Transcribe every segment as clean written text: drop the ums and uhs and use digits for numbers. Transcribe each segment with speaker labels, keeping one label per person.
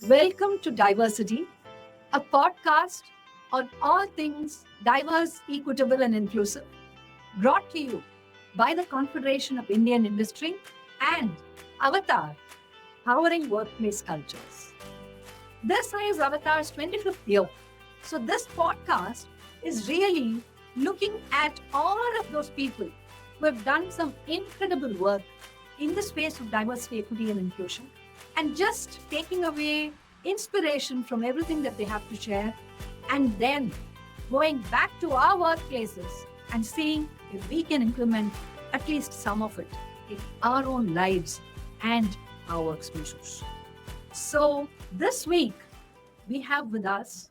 Speaker 1: Welcome to Diversity, a podcast on all things diverse, equitable, and inclusive, brought to you by the Confederation of Indian Industry and Avtar, powering workplace cultures. This is Avatar's 25th year. So, this podcast is really looking at all of those people who have done some incredible work in the space of diversity, equity, and inclusion, and just taking away inspiration from everything that they have to share, and then going back to our workplaces and seeing if we can implement at least some of it in our own lives and our workspaces. So, this week we have with us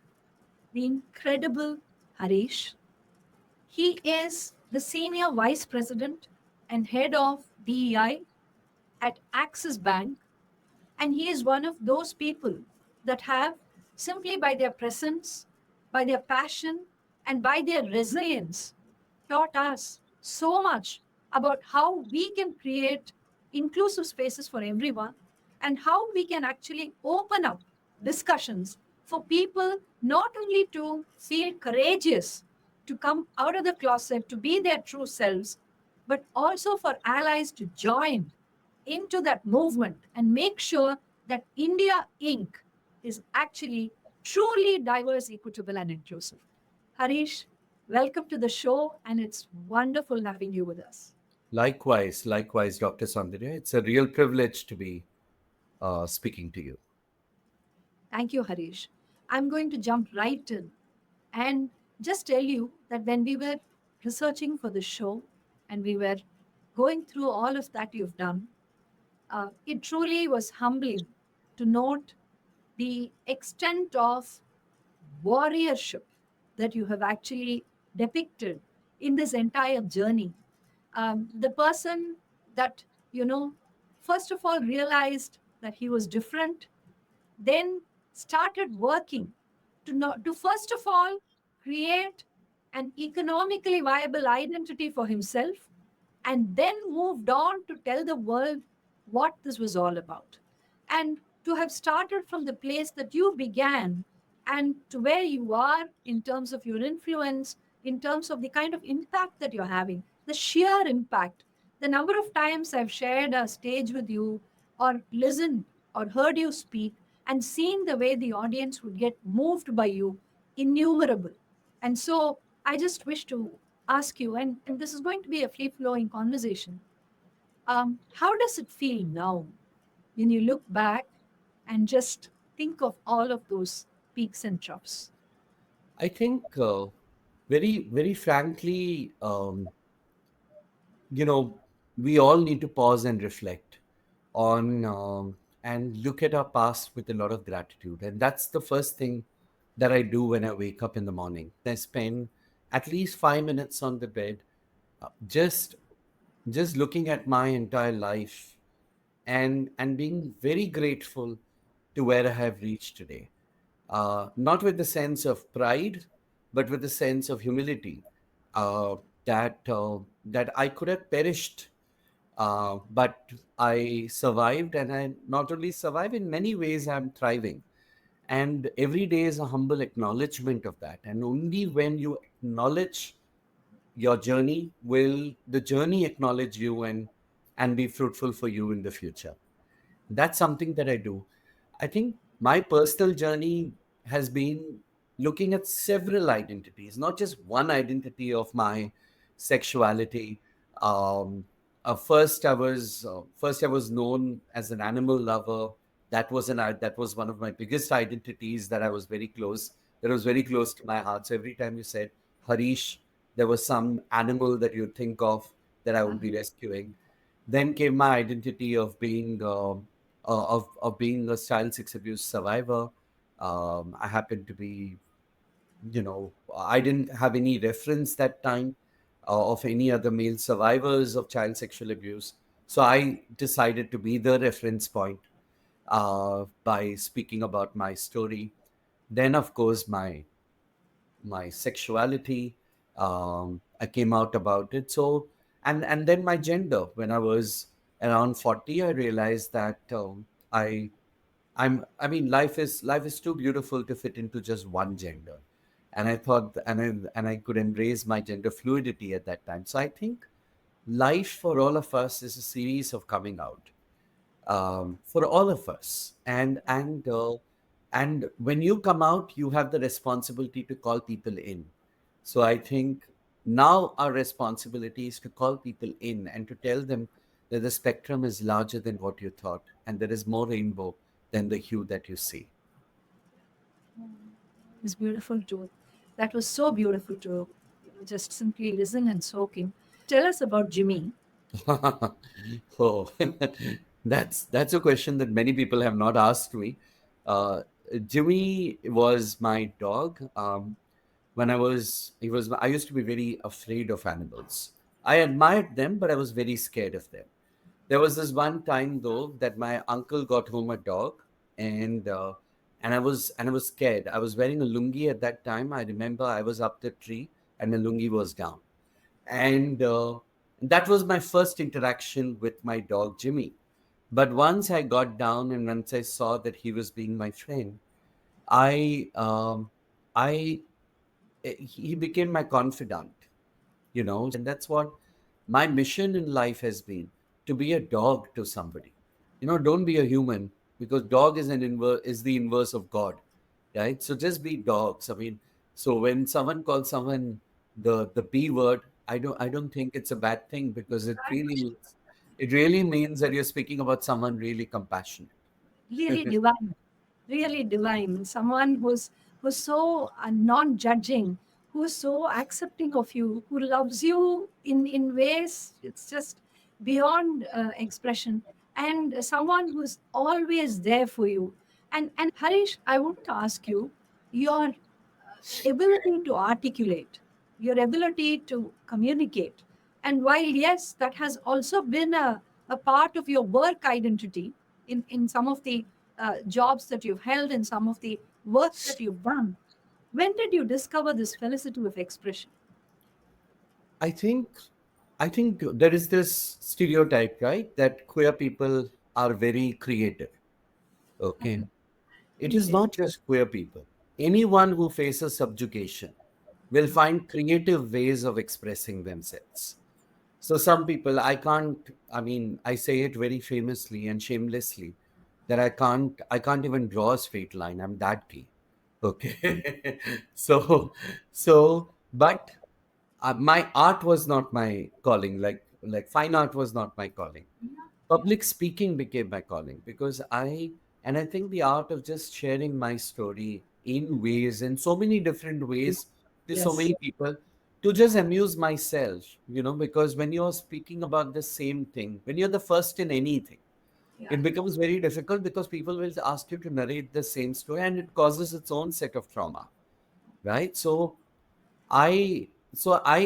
Speaker 1: the incredible Harish. He is the Senior Vice President and Head of DEI at Axis Bank, and he is one of those people that have, simply by their presence, by their passion, and by their resilience, taught us so much about how we can create inclusive spaces for everyone and how we can actually open up discussions for people not only to feel courageous to come out of the closet, to be their true selves, but also for allies to join into that movement and make sure that India Inc. is actually truly diverse, equitable, and inclusive. Harish, welcome to the show, and it's wonderful having you with us.
Speaker 2: Likewise, Dr. Saundarya. It's a real privilege to be speaking to you.
Speaker 1: Thank you, Harish. I'm going to jump right in and just tell you that when we were researching for the show and we were going through all of that you've done, it truly was humbling to note the extent of warriorship that you have actually depicted in this entire journey. The person that, you know, first of all realized that he was different, then started working to first of all create an economically viable identity for himself, and then moved on to tell the world what this was all about. And to have started from the place that you began and to where you are in terms of your influence, in terms of the kind of impact that you're having, the sheer impact, the number of times I've shared a stage with you or listened or heard you speak and seen the way the audience would get moved by you, innumerable. And so I just wish to ask you, and this is going to be a free flowing conversation. How does it feel now when you look back and just think of all of those peaks and troughs?
Speaker 2: I think, very frankly, you know, we all need to pause and reflect on and look at our past with a lot of gratitude. And that's the first thing that I do when I wake up in the morning. I spend at least 5 minutes on the bed, uh, just just looking at my entire life and being very grateful to where I have reached today. Not with the sense of pride, but with the sense of humility, uh, that I could have perished, but I survived, and I not only survived. In many ways, I'm thriving, and every day is a humble acknowledgement of that. And only when you acknowledge your journey will the journey acknowledge you and be fruitful for you in the future. That's something that I do. I think my personal journey has been looking at several identities, not just one identity of my sexuality. Um, first I was known as an animal lover. That was one of my biggest identities that was very close to my heart. So every time you said Harish, there was some animal that you'd think of that I would be
Speaker 1: Uh-huh.
Speaker 2: rescuing. Then came my identity of being a child sex abuse survivor. I happened to be, I didn't have any reference that time of any other male survivors of child sexual abuse. So I decided to be the reference point by speaking about my story. Then, of course, my sexuality. I came out about it. So, and then my gender. When I was around 40, I realized that I I mean, life is too beautiful to fit into just one gender, and I thought, and I could embrace my gender fluidity at that time. So I think life for all of us is a series of coming out, for all of us, and when you come out, you have the responsibility to call people in. So I think now our responsibility is to call people in and to tell them that the spectrum is larger than what you thought, and there is more rainbow than the hue that you see.
Speaker 1: It's beautiful too. That was so beautiful to just simply listen and soak in. Tell us about Jimmy.
Speaker 2: Oh, that's a question that many people have not asked me. Uh, Jimmy was my dog. When I used to be very afraid of animals. I admired them, but I was very scared of them. There was this one time though that my uncle got home a dog, and I was scared. I was wearing a lungi at that time. I remember I was up the tree and the lungi was down, and that was my first interaction with my dog Jimmy. But once I got down and once I saw that he was being my friend, I I he became my confidant, and that's what my mission in life has been, to be a dog to somebody. Don't be a human, because dog is the inverse of God, right? So just be dogs. I mean, so when someone calls someone the B word, I don't think it's a bad thing, because it really means that you're speaking about someone really compassionate.
Speaker 1: Really divine, really divine. Someone who's so non-judging, who's so accepting of you, who loves you in ways it's just beyond expression, and someone who's always there for you. And Harish, I want to ask you, your ability to articulate, your ability to communicate. And while, yes, that has also been a part of your work identity in some of the jobs that you've held, in some of the work that you've done, when did you discover this felicity of expression?
Speaker 2: I think I think there is this stereotype, right, that queer people are very creative. Okay. It is
Speaker 1: Okay.
Speaker 2: not just queer people. Anyone who faces subjugation will find creative ways of expressing themselves. So some people, I mean, I say it very famously and shamelessly that I can't even draw a straight line. I'm that gay. Okay. But my art was not my calling. Like fine art was not my calling. Public speaking became my calling, because I think the art of just sharing my story in so many different ways to so
Speaker 1: Yes.
Speaker 2: many people, to just amuse myself, because when you're speaking about the same thing, when you're the first in anything,
Speaker 1: Yeah.
Speaker 2: it becomes very difficult, because people will ask you to narrate the same story, and it causes its own set of trauma, right? So I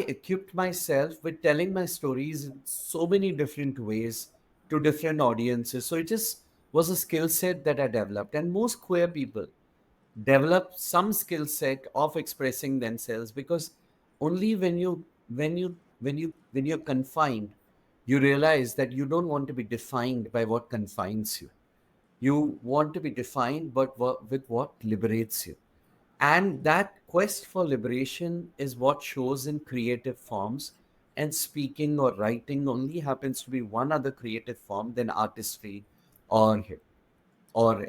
Speaker 2: equipped myself with telling my stories in so many different ways to different audiences. So it just was a skill set that I developed. And most queer people develop some skill set of expressing themselves, because only when you're confined, you realize that you don't want to be defined by what confines you. You want to be defined, but with what liberates you. And that quest for liberation is what shows in creative forms. And speaking or writing only happens to be one other creative form than artistry, or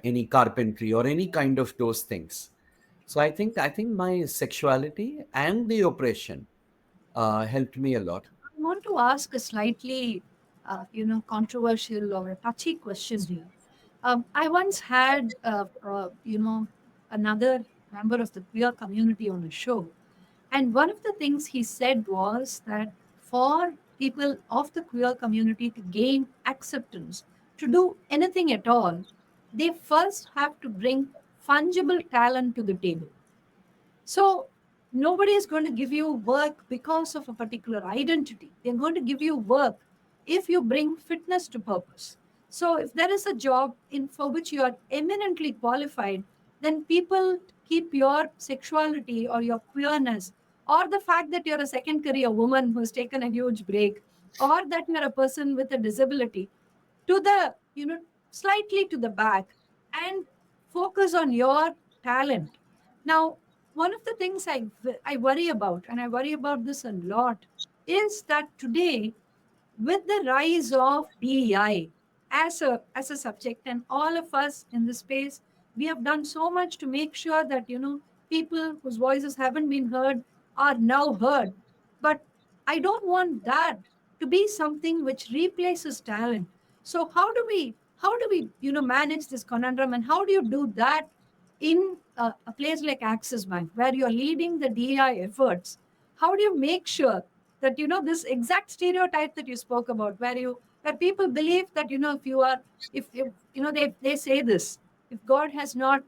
Speaker 2: any carpentry or any kind of those things. So I think my sexuality and the oppression helped me a lot.
Speaker 1: I want to ask a slightly, controversial or a touchy question here. I once had, another member of the queer community on a show, and one of the things he said was that for people of the queer community to gain acceptance, to do anything at all, they first have to bring fungible talent to the table. So nobody is going to give you work because of a particular identity. They're going to give you work if you bring fitness to purpose. So if there is a job in for which you are eminently qualified, then people keep your sexuality or your queerness or the fact that you're a second career woman who's taken a huge break or that you're a person with a disability to the, slightly to the back. And Focus on your talent. Now, one of the things I worry about, and I worry about this a lot, is that today, with the rise of DEI as a subject, and all of us in this space, we have done so much to make sure that people whose voices haven't been heard are now heard. But I don't want that to be something which replaces talent. So how do we manage this conundrum, and how do you do that in a place like Axis Bank where you're leading the DEI efforts? How do you make sure that this exact stereotype that you spoke about, where people believe that if you are if they say this, if God has not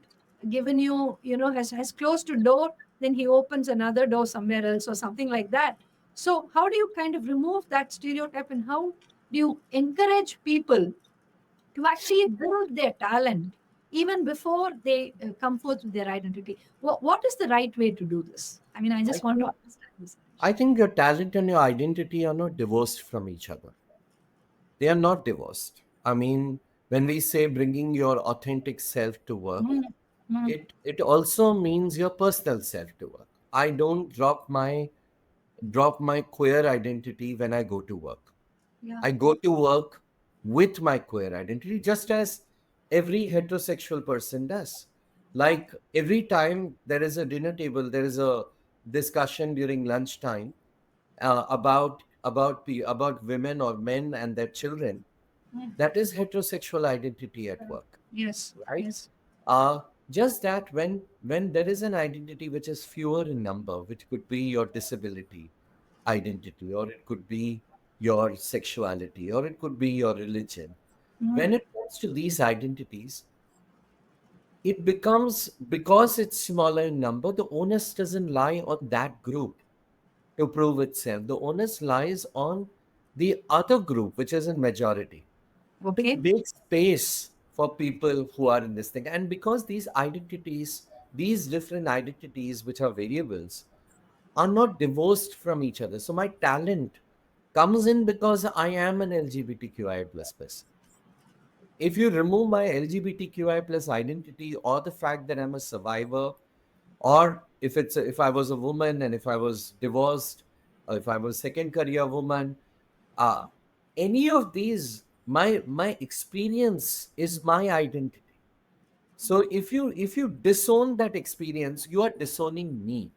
Speaker 1: given you, has closed a door, then he opens another door somewhere else or something like that. So how do you kind of remove that stereotype, and how do you encourage people to actually build their talent even before they come forth with their identity? What is the right way to do this? I mean, I
Speaker 2: I
Speaker 1: just want to
Speaker 2: think,
Speaker 1: understand this.
Speaker 2: I think your talent and your identity are not divorced from each other. They are not divorced. I mean, when we say bringing your authentic self to work,
Speaker 1: Mm, mm,
Speaker 2: it also means your personal self to work. I don't drop my queer identity when I go to work.
Speaker 1: yeah.
Speaker 2: I go to work with my queer identity, just as every heterosexual person does. Like every time there is a dinner table, there is a discussion during lunchtime about women or men and their children.
Speaker 1: Mm,
Speaker 2: That is heterosexual identity at work,
Speaker 1: yes.
Speaker 2: right?
Speaker 1: Yes.
Speaker 2: Uh, just that when there is an identity which is fewer in number, which could be your disability identity, or it could be your sexuality, or it could be your religion.
Speaker 1: Mm,
Speaker 2: When it comes to these identities, it becomes, because it's smaller in number, the onus doesn't lie on that group to prove itself. The onus lies on the other group, which is in majority, to
Speaker 1: okay.
Speaker 2: make space for people who are in this thing. And because these identities, these different identities, which are variables, are not divorced from each other. So my talent comes in because I am an LGBTQI plus person. If you remove my LGBTQI plus identity, or the fact that I'm a survivor, or if I was a woman and if I was divorced, or if I was second career woman, uh, any of these, my experience is my identity. So if you disown that experience, you are disowning me.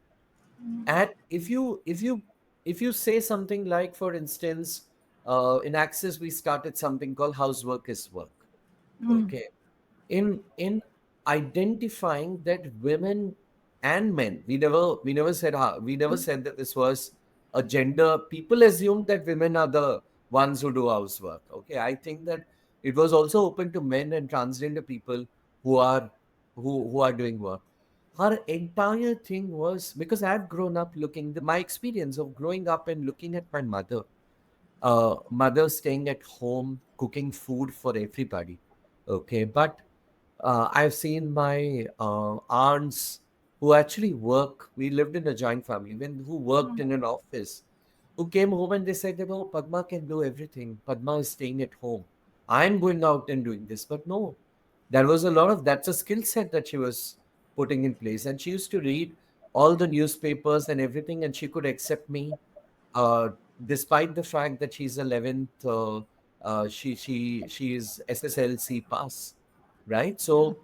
Speaker 2: And if you say something like, for instance, in Access we started something called housework is work.
Speaker 1: Mm,
Speaker 2: Okay, in identifying that women and men, we never said that this was a gender. People assumed that women are the ones who do housework. Okay, I think that it was also open to men and transgender people who are who are doing work. Her entire thing was because I've grown up looking, my experience of growing up and looking at my mother staying at home cooking food for everybody. Okay, but I've seen my aunts who actually work. We lived in a joint family who worked
Speaker 1: mm,
Speaker 2: in an office, who came home and they said that, oh, Padma can do everything. Padma is staying at home. I'm going out and doing this. But no, there was that's a skill set that she was putting in place. And she used to read all the newspapers and everything, and she could accept me uh, despite the fact that she's 11th. She is SSLC pass, right? So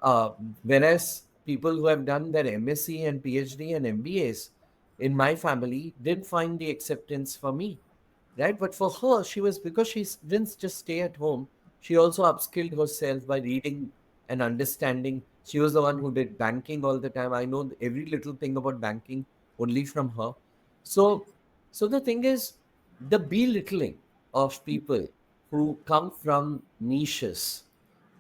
Speaker 2: uh, whereas people who have done their MSc and PhD and MBAs in my family didn't find the acceptance for me, right? But for her, because she didn't just stay at home, she also upskilled herself by reading and understanding. She was the one who did banking all the time. I know every little thing about banking only from her. So, so the thing is, the belittling of people who come from niches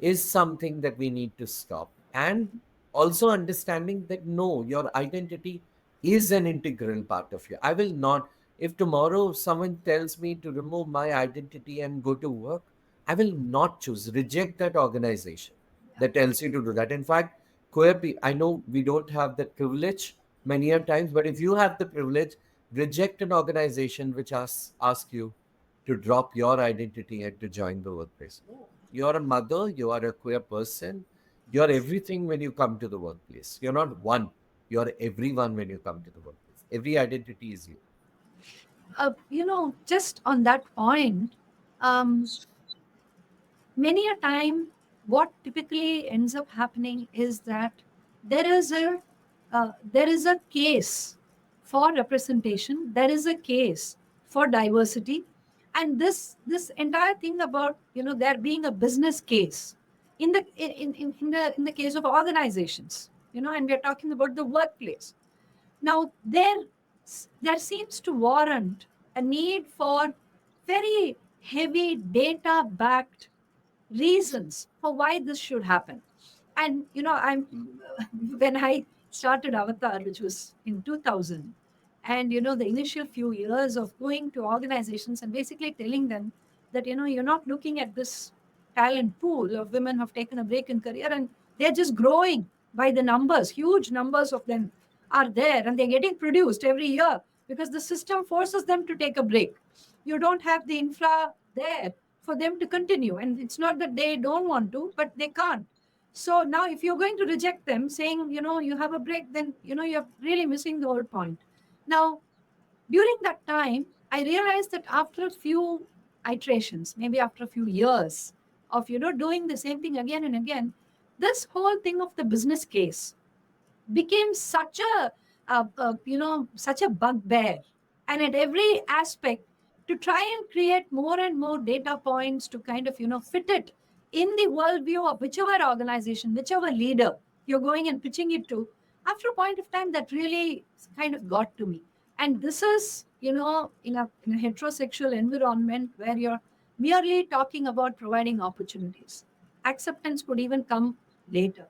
Speaker 2: is something that we need to stop. And also understanding that no, your identity is an integral part of you. I will not, if tomorrow someone tells me to remove my identity and go to work, I will not choose, reject that organization that tells you to do that. In fact, I know we don't have that privilege many a times, but if you have the privilege, reject an organization which ask you to drop your identity and to join the workplace. No, you're a mother, you are a queer person, You're everything when you come to the workplace. You're not one. You're everyone when you come to the workplace. Every identity is you.
Speaker 1: Just on that point, um, many a time, what typically ends up happening is that there is a case for representation. There is a case for diversity, and this entire thing about there being a business case in the case of organizations, and we're talking about the workplace. Now, there seems to warrant a need for very heavy data backed reasons for why this should happen. And I'm when I started Avatar, which was in 2000, and the initial few years of going to organizations and basically telling them that you're not looking at this talent pool of women who have taken a break in career, and they're just growing by the numbers. Huge numbers of them are there, and they're getting produced every year because the system forces them to take a break. You don't have the infra there for them to continue, and it's not that they don't want to, but they can't. So now, if you're going to reject them, saying you have a break, then you're really missing the whole point. Now, during that time, I realized that after a few iterations, maybe after a few years of doing the same thing again and again, this whole thing of the business case became such a bugbear, and at every aspect, to try and create more and more data points to kind of fit it in the worldview of whichever organization, whichever leader you're going and pitching it to. After a point of time, that really kind of got to me. And this is in a heterosexual environment where you're merely talking about providing opportunities. Acceptance could even come later.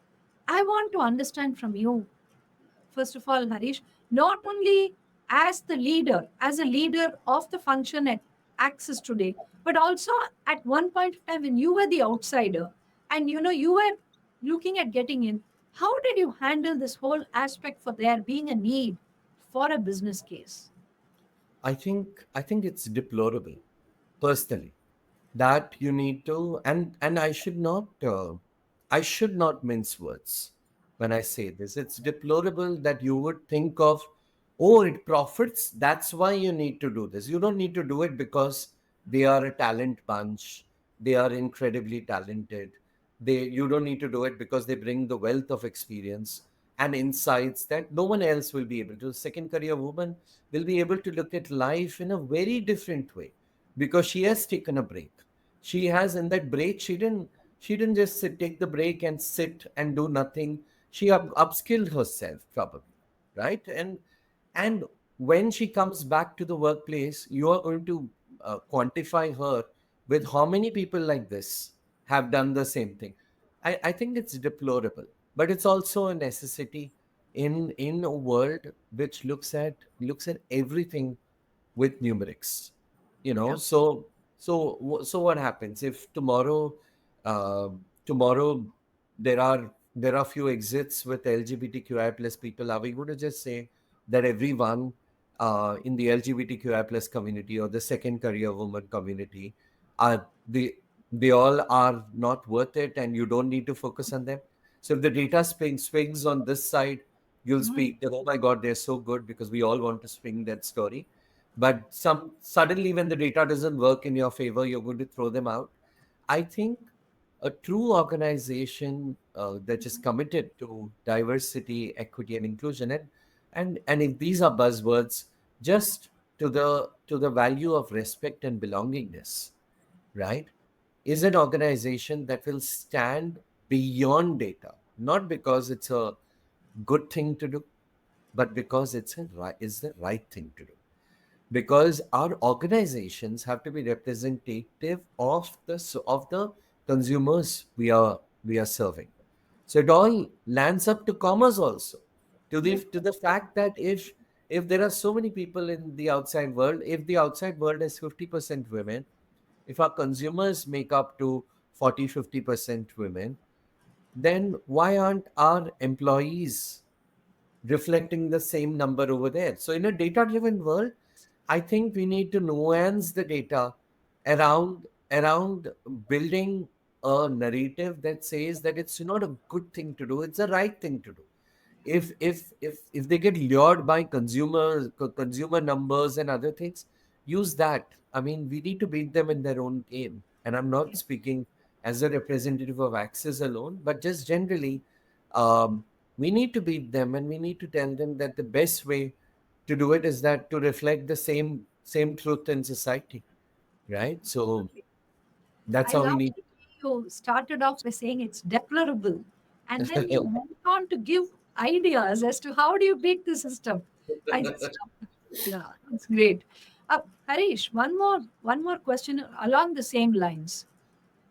Speaker 1: I want to understand from you, first of all, Harish, not only as a leader of the function at Axis today, but also at one point of time when you were the outsider and you were looking at getting in. How did you handle this whole aspect for there being a need for a business case?
Speaker 2: I think it's deplorable, personally, that you need to, and I should not mince words when I say this. It's deplorable that you would think of, oh, it profits, that's why you need to do this. You don't need to do it because they are a talent bunch, they are incredibly talented. You don't need to do it because they bring the wealth of experience and insights that no one else will be able to. Second career woman will be able to look at life in a very different way because she has taken a break. She has, in that break, she didn't just take the break and sit and do nothing. She upskilled herself, probably, right? And when she comes back to the workplace, you are going to quantify her with how many people like this have done the same thing. I think it's deplorable, but it's also a necessity in a world which looks at everything with numerics.
Speaker 1: Yeah.
Speaker 2: So what happens if uh, tomorrow there are few exits with LGBTQI plus people? Are we going to just say that everyone in the LGBTQI plus community or the second career woman community are they all are not worth it and you don't need to focus on them? So if the data swings on this side, you'll
Speaker 1: Mhm.
Speaker 2: speak that, oh my God, they're so good, because we all want to swing that story. But suddenly when the data doesn't work in your favor, you're going to throw them out. I think a true organization that is committed to diversity, equity, and inclusion, and if these are buzzwords, just to the value of respect and belongingness, right, is an organization that will stand beyond data, not because it's a good thing to do, but because is the right thing to do. Because our organizations have to be representative of the consumers we are serving. So it all lands up to commerce also, to the
Speaker 1: Yeah.
Speaker 2: to the fact that if there are so many people in the outside world, if the outside world is 50% women, if our consumers make up to 40-50% women, then why aren't our employees reflecting the same number over there? So in a data driven world, I think we need to nuance the data around building. a narrative that says that it's not a good thing to do, it's the right thing to do. If they get lured by consumer numbers and other things, use that. I mean, we need to beat them in their own game. And I'm not speaking as a representative of Axis alone, but just generally, um, we need to beat them, and we need to tell them that the best way to do it is that to reflect the same truth in society, right? So that's
Speaker 1: I
Speaker 2: how we
Speaker 1: love
Speaker 2: need.
Speaker 1: that you started off by saying it's deplorable, and then you went on to give ideas as to how do you beat the system. I just yeah, it's great. Harish, one more question along the same lines.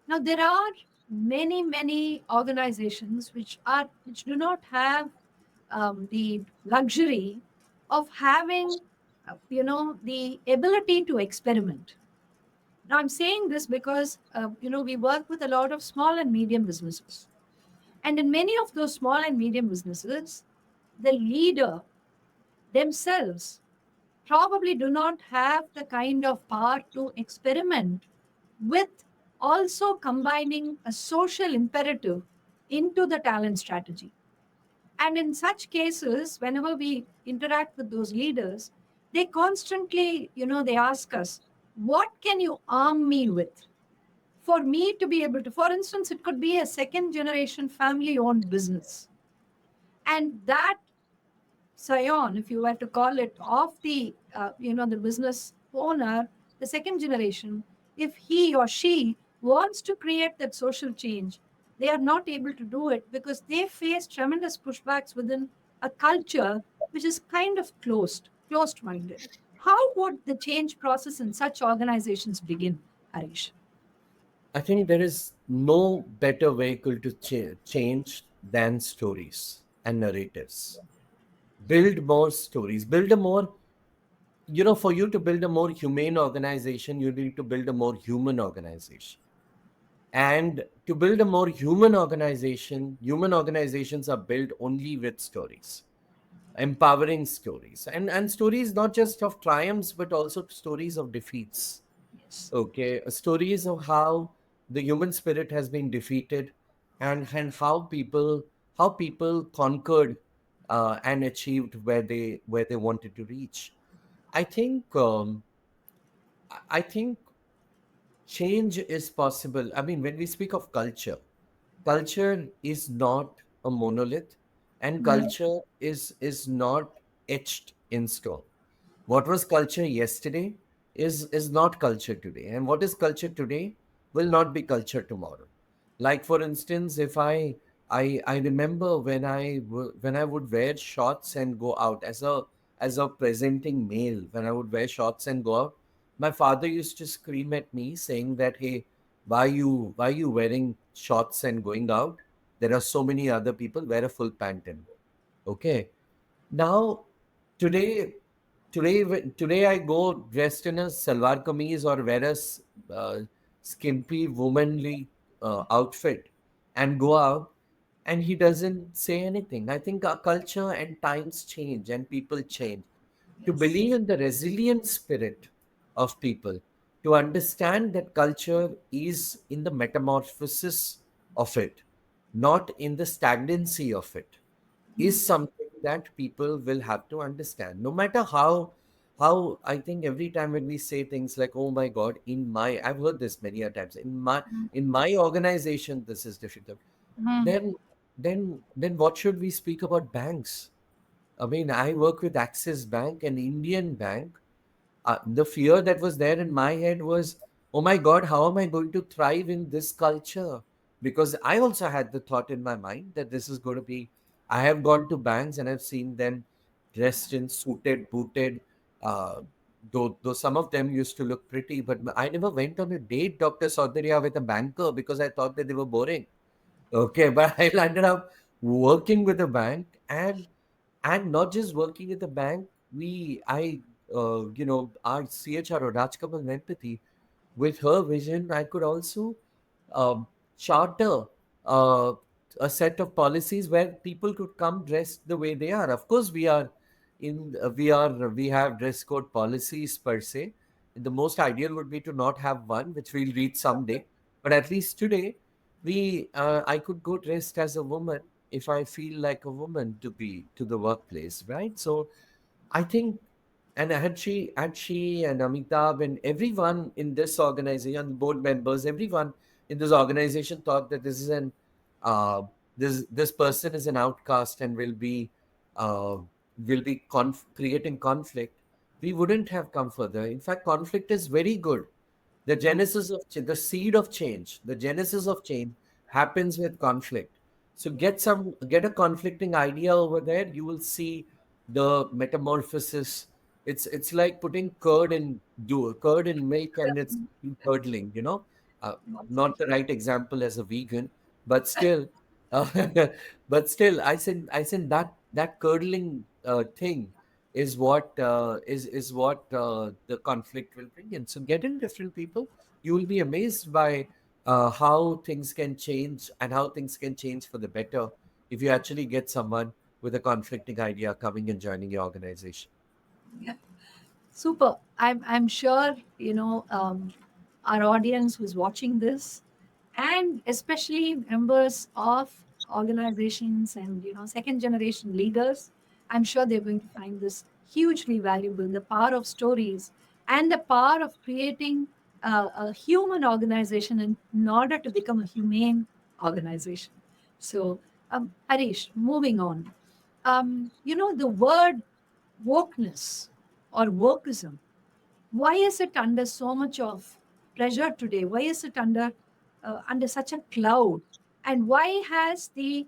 Speaker 1: Now there are many organizations which do not have the luxury of having the ability to experiment. Now, I'm saying this because, we work with a lot of small and medium businesses. And in many of those small and medium businesses, the leader themselves probably do not have the kind of power to experiment with also combining a social imperative into the talent strategy. And in such cases, whenever we interact with those leaders, they constantly, they ask us, what can you arm me with? For me to be able to, for instance, it could be a second generation family owned business. And that scion, if you were to call it, of the business owner, the second generation, if he or she wants to create that social change, they are not able to do it because they face tremendous pushbacks within a culture which is kind of closed minded. How would the change process in such organizations begin, Harish?
Speaker 2: I think there is no better vehicle to change than stories and narratives. Build more stories, build a more, for you to build a more humane organization, you need to build a more human organization. And to build a more human organizations are built only with stories, empowering stories, and stories not just of triumphs, but also stories of defeats.
Speaker 1: Yes.
Speaker 2: Okay, stories of how the human spirit has been defeated, and how people conquered and achieved where they wanted to reach. I think I think change is possible. I mean, when we speak of culture, culture is not a monolith, and
Speaker 1: Mhm.
Speaker 2: culture is not etched in stone. What was culture yesterday is not culture today, and what is culture today will not be culture tomorrow. Like, for instance, if I remember when I would wear shorts and go out as a presenting male, when I would wear shorts and go out, my father used to scream at me saying that, hey, why you wearing shorts and going out? There are so many other people, wear a full pant in. Okay. Now, today, today I go dressed in a salwar kameez or wear a skimpy womanly outfit and go out, and he doesn't say anything. I think our culture and times change and people change. To
Speaker 1: Yes.
Speaker 2: believe in the resilient spirit of people, to understand that culture is in the metamorphosis of it, not in the stagnancy of it, is something that people will have to understand. No matter how I think every time when we say things like, oh my God, I've heard this many a times, in my organization this is difficult,
Speaker 1: Mhm.
Speaker 2: then what should we speak about banks? I mean, I work with Axis Bank, an Indian bank. The fear that was there in my head was, oh my God, how am I going to thrive in this culture? Because I also had the thought in my mind that this is going to be. I have gone to banks and I've seen them dressed in suited, booted. Uh, though some of them used to look pretty, but I never went on a date, Dr. Saundarya, with a banker because I thought that they were boring. Okay, but I ended up working with a bank, and not just working at the bank. Our CHRO Rajkamal Empathy, with her vision, I could also um, charter uh, a set of policies where people could come dressed the way they are. Of course, we have dress code policies per se. The most ideal would be to not have one, which we'll reach someday. But at least today, I could go dressed as a woman if I feel like a woman to be to the workplace, right? So I think, and had she and Amitabh and everyone in this organization, board members, everyone in this organization thought that uh, this person is an outcast and uh, creating conflict, we wouldn't have come further. In fact, conflict is very good. The seed of change, the genesis of change happens with conflict. So get a conflicting idea over there. You will see the metamorphosis. It's like putting curd in milk and it's curdling. Uh, Not the right example as a vegan, but still, uh, I said that curdling thing is what the conflict will bring in. So get in different people. You will be amazed by how things can change and how things can change for the better if you actually get someone with a conflicting idea coming and joining your organization.
Speaker 1: Yeah. Super. I'm sure our audience who's watching this, and especially members of organizations and second generation leaders, I'm sure they're going to find this hugely valuable. The power of stories and the power of creating a human organization in order to become a humane organization. So, Harish, moving on. The word wokeness or wokeism, why is it under so much of pressure today? Why is it under such a cloud? And why has the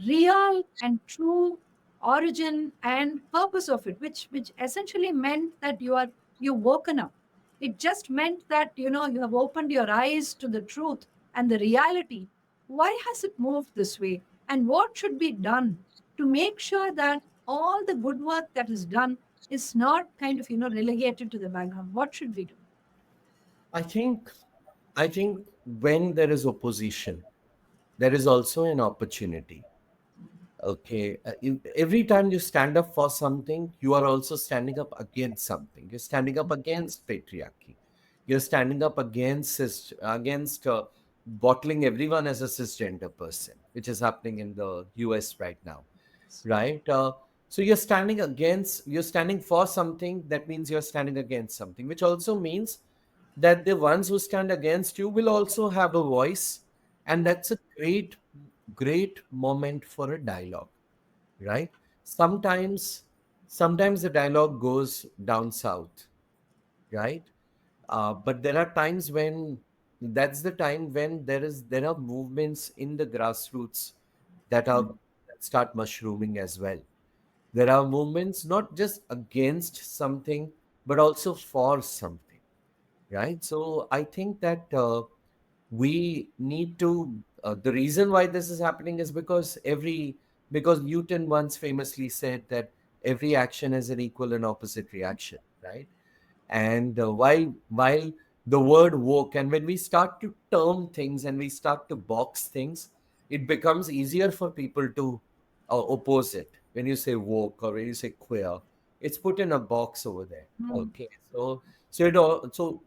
Speaker 1: real and true origin and purpose of it, which essentially meant that you've woken up. It just meant that you have opened your eyes to the truth and the reality. Why has it moved this way? And what should be done to make sure that all the good work that is done is not kind of relegated to the background? What should we do?
Speaker 2: I think I think when there is opposition, there is also an opportunity. Okay. Every time you stand up for something, you are also standing up against something. You're standing up against patriarchy. You're standing up against bottling everyone as a cisgender person, which is happening in the US right now, right? So you're standing for something. That means you're standing against something, which also means that the ones who stand against you will also have a voice, and that's a great moment for a dialogue, right? Sometimes sometimes the dialogue goes down south, right? But there are times when that's the time when there are movements in the grassroots that start mushrooming as well. There are movements not just against something but also for something, right? So I think that we need to the reason why this is happening is because Newton once famously said that every action has an equal and opposite reaction, right? And while the word woke, and when we start to term things and we start to box things, it becomes easier for people to oppose it. When you say woke or when you say queer, it's put in a box over there.
Speaker 1: Hmm.
Speaker 2: Okay, so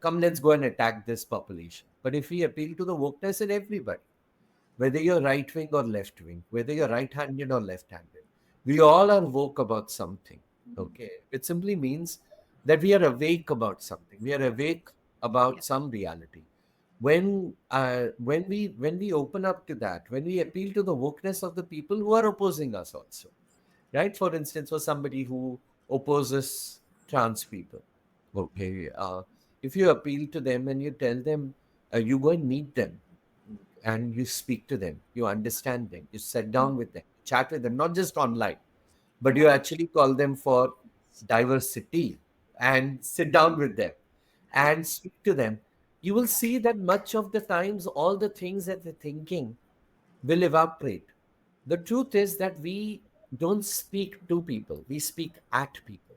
Speaker 2: come, let's go and attack this population. But if we appeal to the wokeness in everybody, whether you're right wing or left wing, whether you're right handed or left handed. We all are woke about something. Okay. It simply means that we are awake about something. We are awake
Speaker 1: Yeah.
Speaker 2: about some reality. When we open up to that, when we appeal to the wokeness of the people who are opposing us also, right? For instance, for somebody who opposes trans people, okay, if you appeal to them and you tell them, you go and meet them and you speak to them, you understand them, you sit down with them, chat with them, not just online, but you actually call them for diversity and sit down with them and speak to them, you will see that much of the times all the things that they're thinking will evaporate. The truth is that we don't speak to people, we speak at people.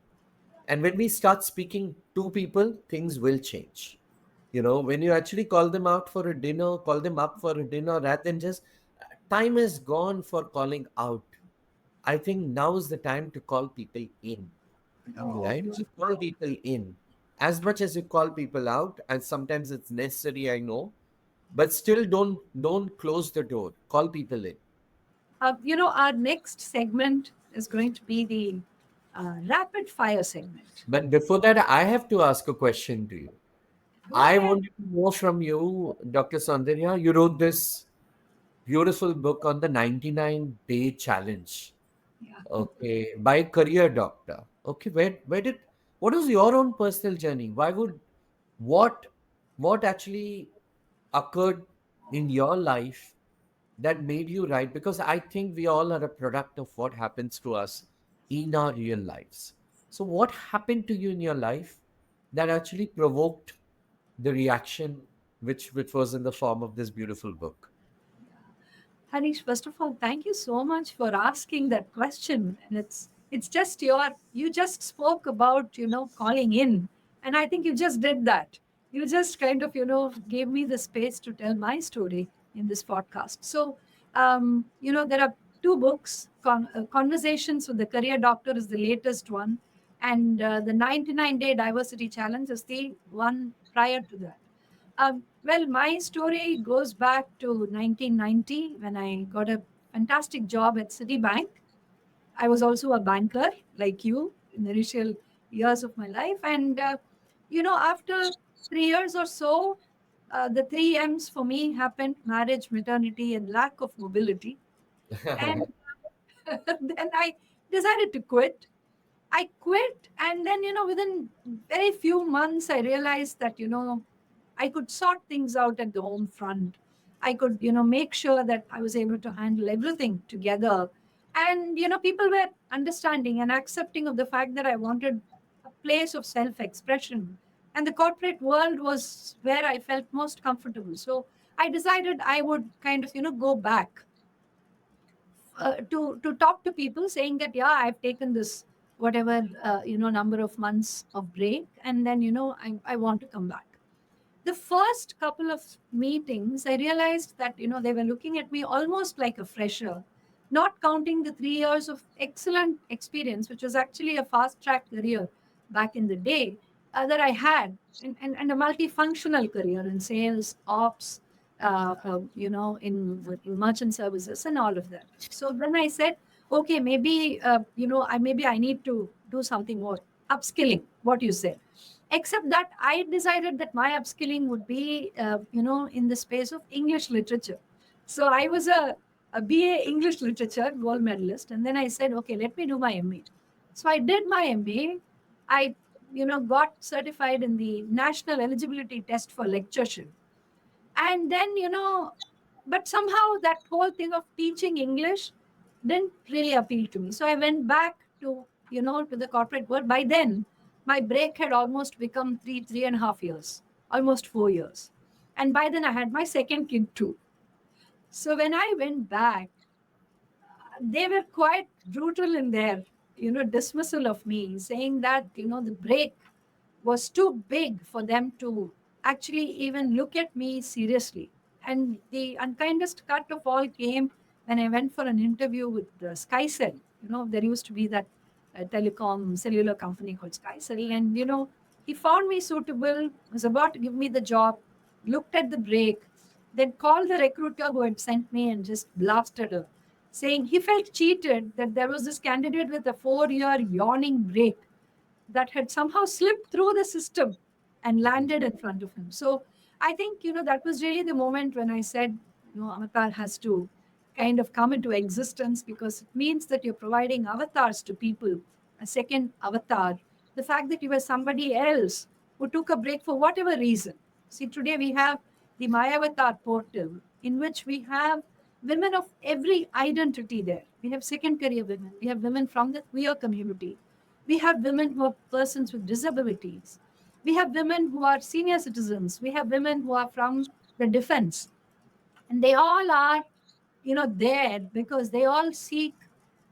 Speaker 2: And when we start speaking to people, things will change. When you actually call them out for a dinner, call them up for a dinner, rather than just time is gone for calling out. I think now is the time to call people in,
Speaker 1: Oh,
Speaker 2: right? To
Speaker 1: beautiful.
Speaker 2: call people in as much as you call people out, and sometimes it's necessary, I know, but still don't close the door. Call people in.
Speaker 1: Our next segment is going to be the rapid fire segment.
Speaker 2: But before that, I have to ask a question to you.
Speaker 1: Go
Speaker 2: I
Speaker 1: ahead.
Speaker 2: wanted to know from you, Dr. Saundarya, you wrote this beautiful book on the 99-day challenge.
Speaker 1: Yeah.
Speaker 2: Okay, by career doctor. Okay, where did what was your own personal journey? Why would what what actually occurred in your life that made you write? Because I think we all are a product of what happens to us in our real lives. So what happened to you in your life that actually provoked the reaction which was in the form of this beautiful book?
Speaker 1: Harish, first of all, thank you so much for asking that question. And it's just you just spoke about, calling in. And I think you just did that. You just kind of, gave me the space to tell my story in this podcast. So, there are two books. Conversations with the Career Doctor is the latest one. And the 99-day diversity challenge is the one prior to that. Well, my story goes back to 1990 when I got a fantastic job at Citibank. I was also a banker like you in the initial years of my life. And, after 3 years or so, the three M's for me happened: marriage, maternity, and lack of mobility. And then I decided to quit. I quit, and then, within very few months, I realized that, I could sort things out at the home front. I could, make sure that I was able to handle everything together. And, people were understanding and accepting of the fact that I wanted a place of self expression. And the corporate world was where I felt most comfortable. So I decided I would kind of, go back to talk to people, saying that, yeah, I've taken this whatever number of months of break, and then, I want to come back. The first couple of meetings, I realized that, they were looking at me almost like a fresher, not counting the 3 years of excellent experience, which was actually a fast track career back in the day, that I had, and a multifunctional career in sales, ops, in merchant services and all of that. So then I said, okay, maybe, maybe I need to do something more upskilling, what you said. Except that I decided that my upskilling would be, in the space of English literature. So I was a BA English literature gold medalist. And then I said, okay, let me do my MA. So I did my MA. I, got certified in the national eligibility test for lectureship. And then, but somehow that whole thing of teaching English didn't really appeal to me. So I went back to, to the corporate world. By then, my break had almost become 3.5 years, almost 4 years. And by then I had my second kid too. So when I went back, they were quite brutal in their, dismissal of me, saying that, the break was too big for them to actually even look at me seriously. And the unkindest cut of all came when I went for an interview with the SkyCell. There used to be that telecom cellular company called SkyCell. And, he found me suitable, was about to give me the job, looked at the break, then called the recruiter who had sent me and just blasted her, saying he felt cheated that there was this candidate with a 4 year yawning break that had somehow slipped through the system and landed in front of him. So I think, that was really the moment when I said, Avatar has to kind of come into existence, because it means that you're providing avatars to people, a second avatar. The fact that you were somebody else who took a break for whatever reason. See, today we have the My Avatar portal, in which we have women of every identity there. We have second career women, we have women from the queer community, we have women who are persons with disabilities. We have women who are senior citizens. We have women who are from the defense. And they all are, there because they all seek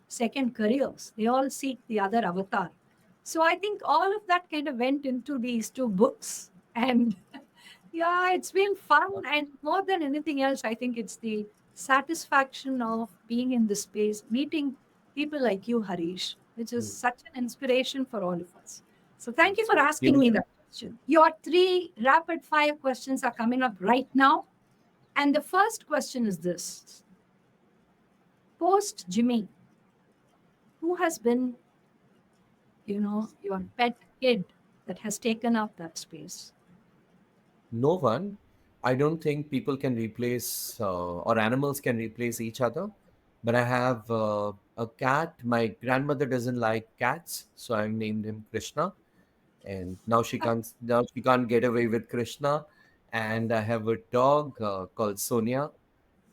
Speaker 1: second careers. They all seek the other avatar. So I think all of that kind of went into these two books. And yeah, it's been fun. And more than anything else, I think it's the satisfaction of being in this space, meeting people like you, Harish, which is such an inspiration for all of us. So thank you for asking
Speaker 2: You
Speaker 1: me that question. Your three rapid fire questions are coming up right now. And the first question is this: post Jimmy, who has been, your pet kid that has taken up that space?
Speaker 2: No one. I don't think people can replace or animals can replace each other. But I have a cat. My grandmother doesn't like cats, so I named him Krishna. And now she can't get away with Krishna. And I have a dog called Sonia.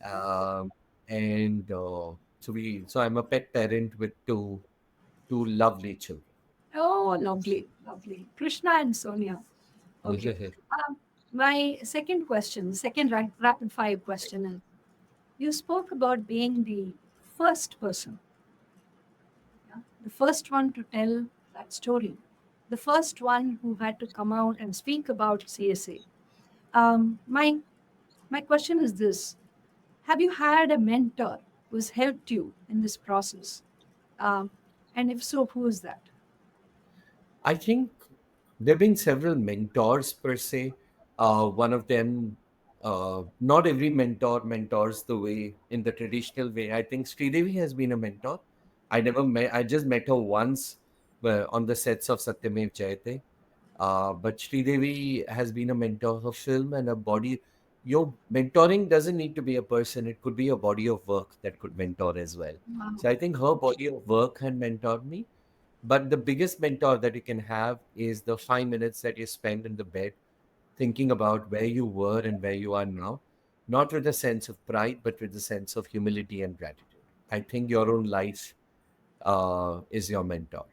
Speaker 2: Um, and so I'm a pet parent with two lovely children.
Speaker 1: Oh, lovely, lovely. Krishna and Sonia. Okay. Um, my second question, second rapid fire question is: you spoke about being the first person, yeah? The first one to tell that story, the first one who had to come out and speak about CSA. My question is this: have you had a mentor who's helped you in this process? Um, and if so, who is that?
Speaker 2: I think there have been several mentors per se. One of them, not every mentor mentors the way in the traditional way. I think Sridevi has been a mentor. I just met her once on the sets of Satyamev Jayate. But Sridevi has been a mentor. Her film and her body. Your mentoring doesn't need to be a person, it could be a body of work that could mentor as well.
Speaker 1: Wow.
Speaker 2: So I think her body of work had mentored me. But the biggest mentor that you can have is the 5 minutes that you spend in the bed thinking about where you were and where you are now, not with a sense of pride, but with a sense of humility and gratitude. I think your own life is your mentor.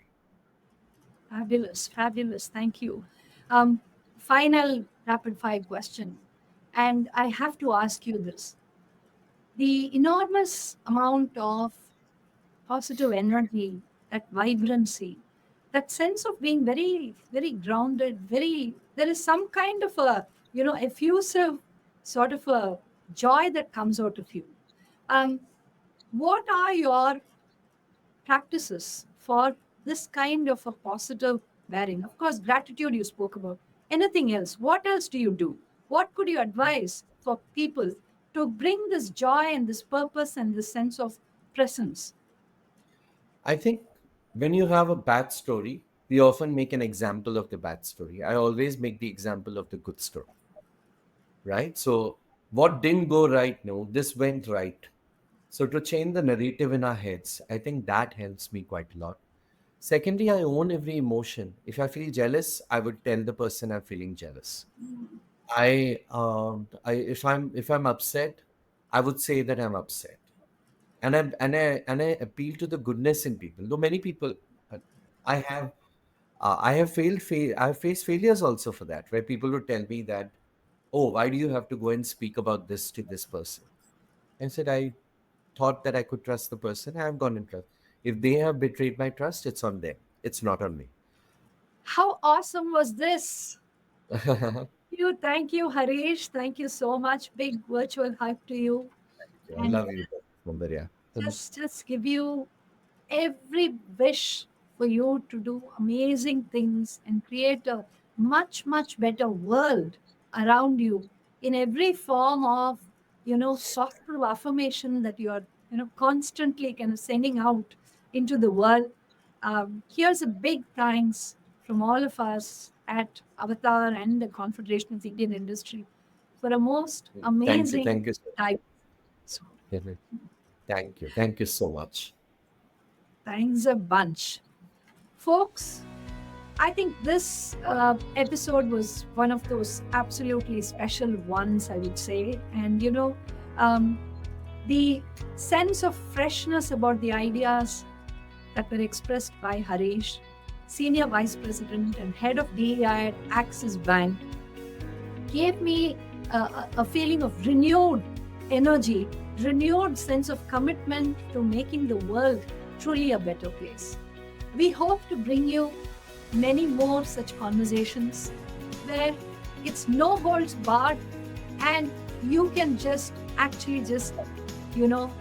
Speaker 1: Fabulous, fabulous. Thank you. Um, Final rapid fire question. And I have to ask you this: the enormous amount of positive energy, that vibrancy, that sense of being very, very grounded, there is some kind of a, effusive sort of a joy that comes out of you. Um, what are your practices for this kind of a positive bearing? Of course, gratitude you spoke about. Anything else? What else do you do? What could you advise for people to bring this joy and this purpose and this sense of presence?
Speaker 2: I think when you have a bad story, we often make an example of the bad story. I always make the example of the good story, right? So, what didn't go right? No, this went right. So, to change the narrative in our heads, I think that helps me quite a lot. Secondly, I own every emotion. If I feel jealous, I would tell the person I'm feeling jealous. If I'm upset, I would say that I'm upset, and I appeal to the goodness in people. Though many people, uh, I have I have faced failures also for that, where people would tell me that, oh, why do you have to go and speak about this to this person? I said I thought that I could trust the person. I have gone and trust. If they have betrayed my trust, it's on them. It's not on me.
Speaker 1: How awesome was this? Thank you, Harish. Thank you so much. Big virtual hug to you.
Speaker 2: I
Speaker 1: And
Speaker 2: love you, Saundarya.
Speaker 1: just give you every wish for you to do amazing things and create a much, much better world around you in every form of, software affirmation that you are, constantly kind of sending out into the world. Here's a big thanks from all of us at Avatar and the Confederation of the Indian Industry for a most
Speaker 2: Thank you.
Speaker 1: amazing
Speaker 2: Thank you.
Speaker 1: time.
Speaker 2: Thank you. Thank you so much.
Speaker 1: Thanks a bunch. Folks, I think this episode was one of those absolutely special ones, I would say. And, um, the sense of freshness about the ideas that were expressed by Harish, Senior Vice President and Head of DEI at Axis Bank, gave me a feeling of renewed energy, renewed sense of commitment to making the world truly a better place. We hope to bring you many more such conversations where it's no holds barred and you can just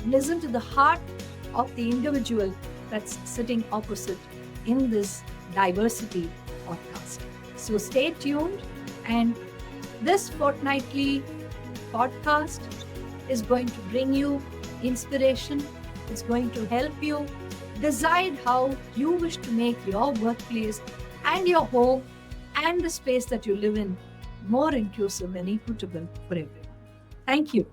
Speaker 1: listen to the heart of the individual that's sitting opposite in this diversity podcast. So stay tuned, and this fortnightly podcast is going to bring you inspiration. It's going to help you decide how you wish to make your workplace and your home and the space that you live in more inclusive and equitable for everyone. Thank you.